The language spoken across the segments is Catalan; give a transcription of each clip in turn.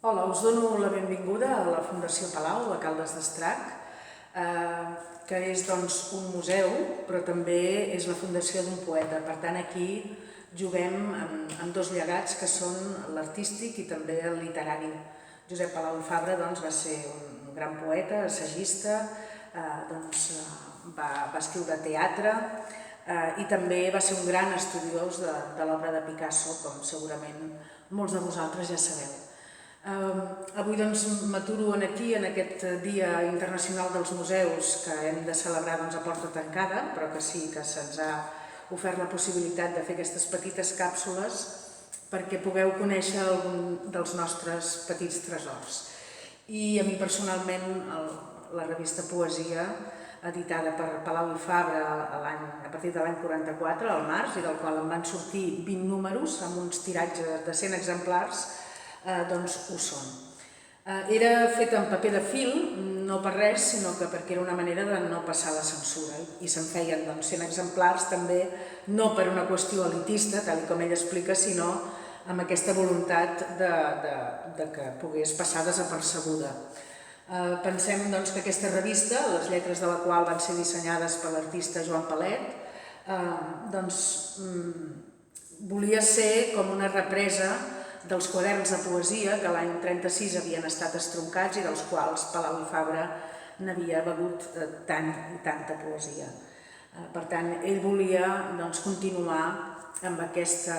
Hola, us dono la benvinguda a la Fundació Palau, a Caldes d'Estrac, que és un museu, però també és la fundació d'un poeta. Per tant, aquí juguem amb dos llegats que són l'artístic i també el literari. Josep Palau i Fabra va ser un gran poeta, assagista, va escriure teatre i també va ser un gran estudiós de l'obra de Picasso, com segurament molts de vosaltres ja sabeu. Avui m'aturo aquí, en aquest Dia Internacional dels Museus, que hem de celebrar a porta tancada, però que sí que se'ns ha ofert la possibilitat de fer aquestes petites càpsules perquè pugueu conèixer algun dels nostres petits tresors. I a mi personalment la revista Poesia, editada per Palau i Fabra a partir de l'any 44, al març, i del qual en van sortir 20 números amb uns tiratges de 100 exemplars, ho són. Era fet en paper de fil, no per res, sinó que perquè era una manera de no passar la censura, i se'n feien 100 exemplars també, no per una qüestió elitista, tal com ell explica, sinó amb aquesta voluntat de que pogués passar desapercebuda. Pensem que aquesta revista, les lletres de la qual van ser dissenyades per l'artista Joan Palet, volia ser com una represa dels quaderns de poesia que l'any 36 havien estat estroncats i dels quals Palau i Fabra n'havia begut tant i tanta poesia. Per tant, ell volia continuar amb aquest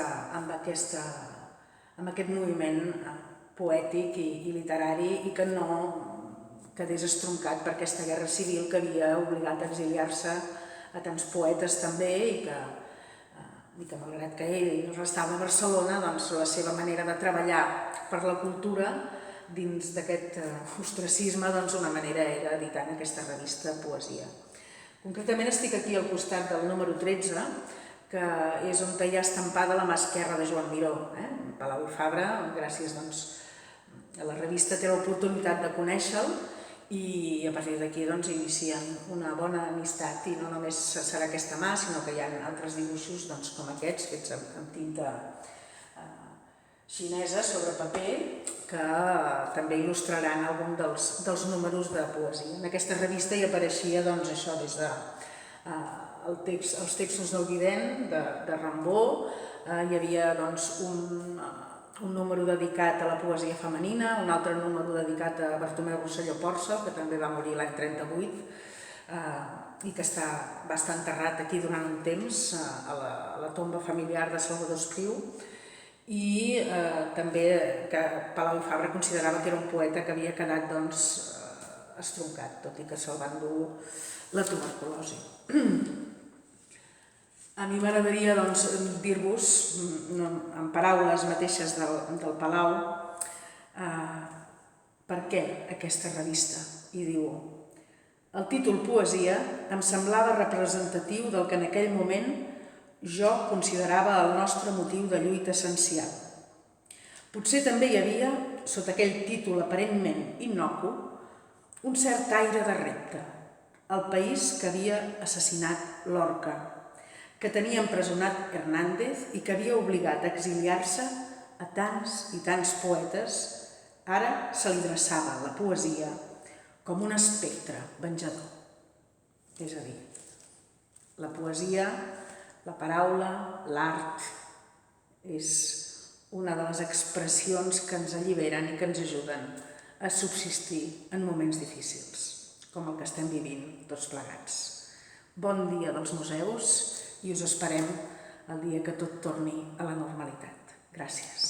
moviment poètic i literari i que no quedés estroncat per aquesta guerra civil que havia obligat a exiliar-se a tants poetes també i que malgrat que ell restava a Barcelona, la seva manera de treballar per la cultura dins d'aquest ostracisme, una manera era editant aquesta revista Poesia. Concretament estic aquí al costat del número 13, que és on hi ha estampada la mà esquerra de Joan Miró. Palau i Fabra, gràcies a la revista, té l'oportunitat de conèixer-lo i a partir d'aquí inicien una bona amistat i no només serà aquesta mà, sinó que hi ha altres dibuixos com aquests, fets amb tinta xinesa sobre paper, que també il·lustraran algun dels números de poesia. En aquesta revista hi apareixia això, des dels textos del Guident, de Rambó, hi havia un número dedicat a la poesia femenina, un altre número dedicat a Bartomeu Rosselló Porcel, que també va morir l'any 38 i que va estar enterrat aquí durant un temps a la tomba familiar de Salvador Espriu, i també que Palau i Fabra considerava que era un poeta que havia quedat estroncat, tot i que se'l va endur la tuberculosi. A mi m'agradaria dir-vos, en paraules mateixes del Palau, per què aquesta revista. I diu: el títol Poesia em semblava representatiu del que en aquell moment jo considerava el nostre motiu de lluita essencial. Potser també hi havia, sota aquell títol aparentment innocu, un cert aire de repte, el país que havia assassinat Lorca, que tenia empresonat Hernández i que havia obligat a exiliar-se a tants i tants poetes. Ara se li dreçava la poesia com un espectre venjador. És a dir, la poesia, la paraula, l'art, és una de les expressions que ens alliberen i que ens ajuden a subsistir en moments difícils, com el que estem vivint tots plegats. Bon dia dels museus i us esperem el dia que tot torni a la normalitat. Gràcies.